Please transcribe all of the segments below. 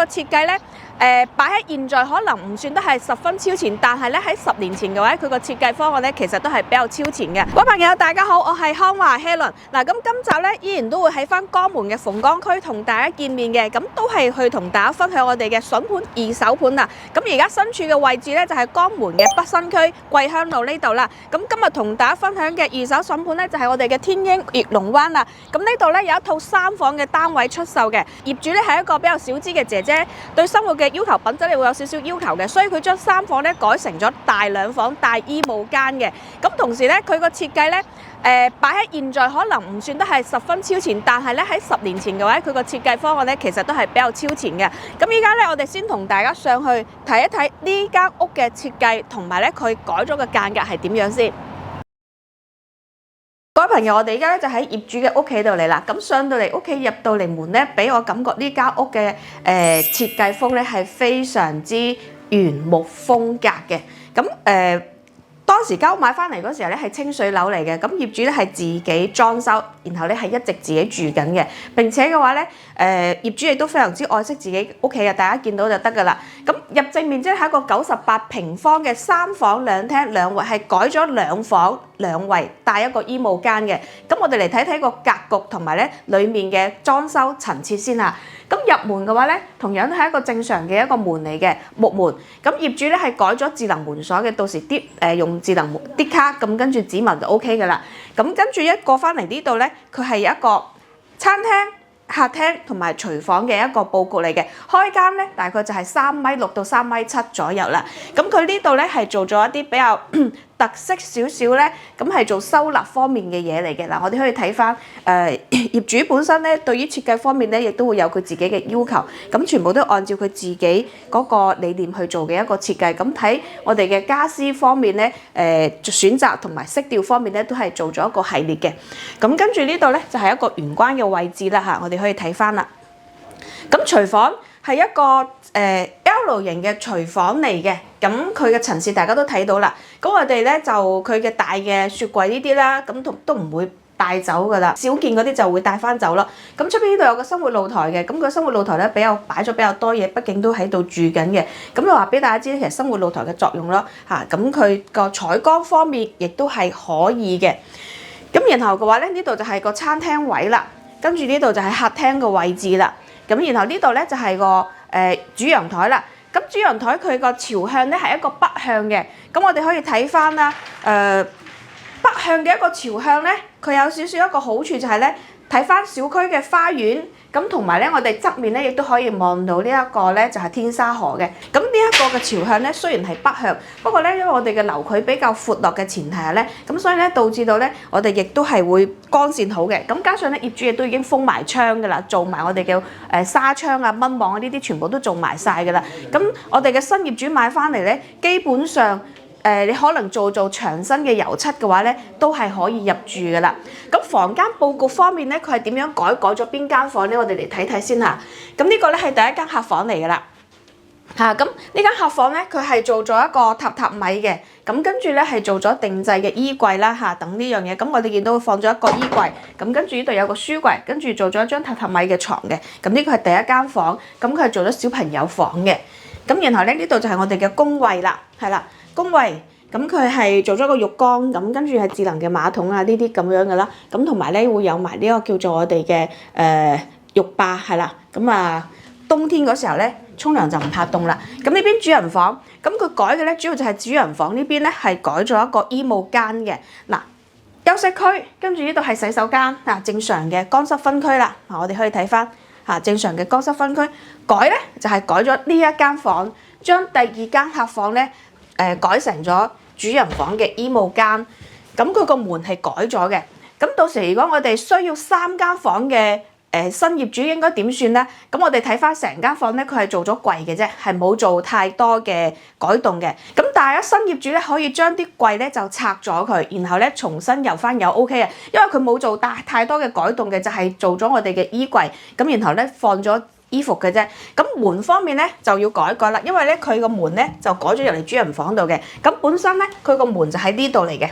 設計咧，擺喺現在可能唔算得係十分超前，但係咧喺10年前嘅話，佢個設計方案咧其實都係比較超前嘅。各位朋友，大家好，我係康華 Helen。嗱，咁今集咧依然都會喺翻江門嘅鳳崗區同大家見面嘅，咁都係去同大家分享我哋嘅筍盤二手盤啊。咁而家身處嘅位置咧就係江門嘅北新區桂香路呢度啦。咁今日同大家分享嘅二手筍盤咧就係我哋嘅天英悅龍灣啦。咁呢度咧有一套3房嘅單位出售嘅，業主咧係一個比較小資嘅姐姐，對生活嘅要求品質咧會有少少要求嘅，所以佢將3房咧改成咗大2房大衣帽間嘅。咁同時咧佢個設計咧擺喺現在可能唔算得係十分超前，但係咧喺10年前嘅話，佢個設計方案咧其實都係比較超前嘅。咁依家咧我哋先同大家上去睇一睇呢間屋嘅設計同埋咧佢改咗嘅間隔係點樣先。各位朋友，我哋而家咧就喺業主嘅屋企度嚟啦。咁上到嚟屋企入到嚟門咧，俾我感覺呢間屋嘅設計風咧係非常之原木風格嘅。咁當時間屋買翻嚟嗰時候咧係清水樓嚟嘅，咁業主咧係自己裝修，然後咧係一直自己住緊嘅。並且嘅話咧，業主亦都非常之愛惜自己屋企嘅，大家見到就得㗎啦。咁入正面即係一個98平方嘅3房2廳2衛，係改咗2房2衛帶一個衣帽間嘅。咁我哋嚟睇睇個格局同埋咧裡面嘅裝修層次先嚇。咁入門嘅話咧，同樣都係一個正常嘅一個門嚟嘅木門。咁業主咧係改咗智能門鎖嘅，到時用智能啲卡，咁跟住指紋就 OK 㗎啦。咁跟住一過翻嚟呢度咧，佢係一個餐廳、客廳同埋廚房嘅一個佈局嚟嘅。開間咧大概就係3.6米到3.7米左右啦。咁佢呢度咧係做咗一啲比較特色少少咧，咁係做收納方面嘅嘢嚟嘅。嗱，我哋可以睇翻業主本身咧，對於設計方面咧，亦都會有佢自己嘅要求。咁全部都按照佢自己嗰個理念去做嘅一個設計。咁睇我哋嘅家私方面咧，選擇同埋色調方面咧，都係做咗一個系列嘅。咁跟住呢度咧就係一個玄關嘅位置啦嚇，我哋可以睇翻啦。咁廚房係一個L 型嘅廚房嚟嘅，咁佢嘅層次大家都睇到啦。咁我哋咧就佢嘅大嘅雪櫃呢啲啦，咁都唔會帶走噶啦，少見嗰啲就會帶翻走咯。咁出邊呢度有個生活露台嘅，咁個生活露台咧擺咗比較多嘢，畢竟都喺度住緊嘅。咁就話俾大家知，其實生活露台嘅作用咯嚇。咁佢個採光方面亦都係可以嘅。咁然後嘅話咧，呢度就係個餐廳位啦，跟住呢度就係客廳嘅位置啦。咁然後呢度咧就係個主陽台啦。咁主陽台佢個朝向咧係一個北向嘅。咁我哋可以睇翻啦，北向嘅一個朝向咧，佢有少少一個好處就係咧，睇翻小區嘅花園。咁同埋咧，我哋側面咧亦都可以望到呢一個咧就係天沙河嘅。咁呢一個嘅朝向咧雖然係北向，不過咧因為我哋嘅樓距比較闊落嘅前提下咧，咁所以咧導致到咧我哋亦都係會光線好嘅。咁加上咧業主亦都已經封埋窗㗎啦，做埋我哋嘅紗窗啊、蚊網啊呢啲全部都做埋晒㗎啦。咁我哋嘅新業主買翻嚟咧，基本上你可能做牆身嘅油漆嘅話咧，都係可以入住㗎啦。咁房間佈局方面咧，佢係點樣改咗邊間房咧？我哋嚟睇睇先嚇。咁呢個咧係第一間客房嚟㗎啦。嚇，咁呢間客房咧，佢係做咗一個榻米嘅。咁跟住咧係做咗定制嘅衣櫃啦嚇，等呢樣嘢。咁我哋見到放咗一個衣櫃，咁跟住呢度有個書櫃，跟住做咗一張榻米嘅床嘅。咁呢個係第一間房，咁佢係做咗小朋友房嘅。咁然後咧呢度就係我哋嘅公衞啦，係啦。公衞，咁佢係做咗個浴缸，咁跟住係智能嘅馬桶啊，呢啲咁樣嘅啦。咁同埋咧會有埋呢個叫做我哋嘅浴霸，係啦。咁啊冬天嗰時候咧沖涼就唔怕凍啦。咁呢邊主人房，咁佢改嘅咧主要就係主人房呢邊咧係改咗一個衣帽間嘅。嗱，休息區，跟住呢度係洗手間，嗱正常嘅乾濕分區啦。嗱我哋可以睇翻嚇正常嘅乾濕分區，改咧就係改咗呢一間房，將第2間客房咧改成咗主人房嘅衣帽間，咁佢個門係改咗嘅。咁到時如果我哋需要3間房嘅新業主應該點算咧？咁我哋睇翻成間房咧，佢係做咗櫃嘅啫，係冇做太多嘅改動嘅。咁但係新業主咧可以將啲櫃咧就拆咗佢，然後咧重新油翻有 OK 嘅，因為佢冇做太多嘅改動嘅，就係做咗我哋嘅衣櫃，咁然後咧放咗衣服嘅啫。咁門方面咧就要改啦，因為咧佢個門咧就改咗入嚟主人房度嘅。咁本身咧佢個門就喺呢度嚟嘅，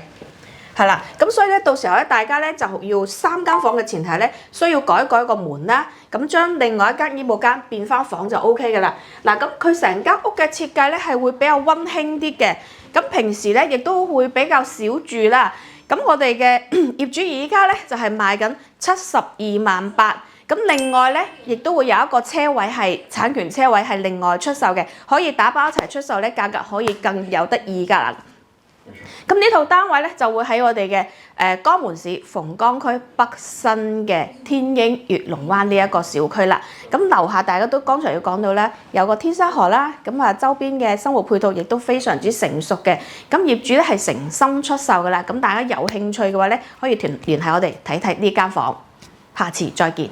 係啦，咁所以咧，到時候咧，大家咧就要3間房嘅前提咧，需要改個門啦，咁將另外一間衣帽間變翻房就 OK 嘅啦。嗱，咁佢成間屋嘅設計咧係會比較溫馨啲嘅，咁平時咧亦都會比較少住啦。咁我哋嘅業主而家咧就係賣緊72.8萬，咁另外咧亦都會有一個車位係產權車位係另外出售嘅，可以打包一齊出售咧，價格可以更有得意㗎啦。咁呢套單位咧就會喺我哋嘅江門市鳳崗區北新嘅天英悅龍灣呢一個小區啦。咁樓下大家都剛才要講到咧，有個天沙河啦，咁啊周邊嘅生活配套亦都非常之成熟嘅。咁業主咧係誠心出售㗎啦，咁大家有興趣嘅話咧，可以聯繫我哋睇睇呢間房。下次再見。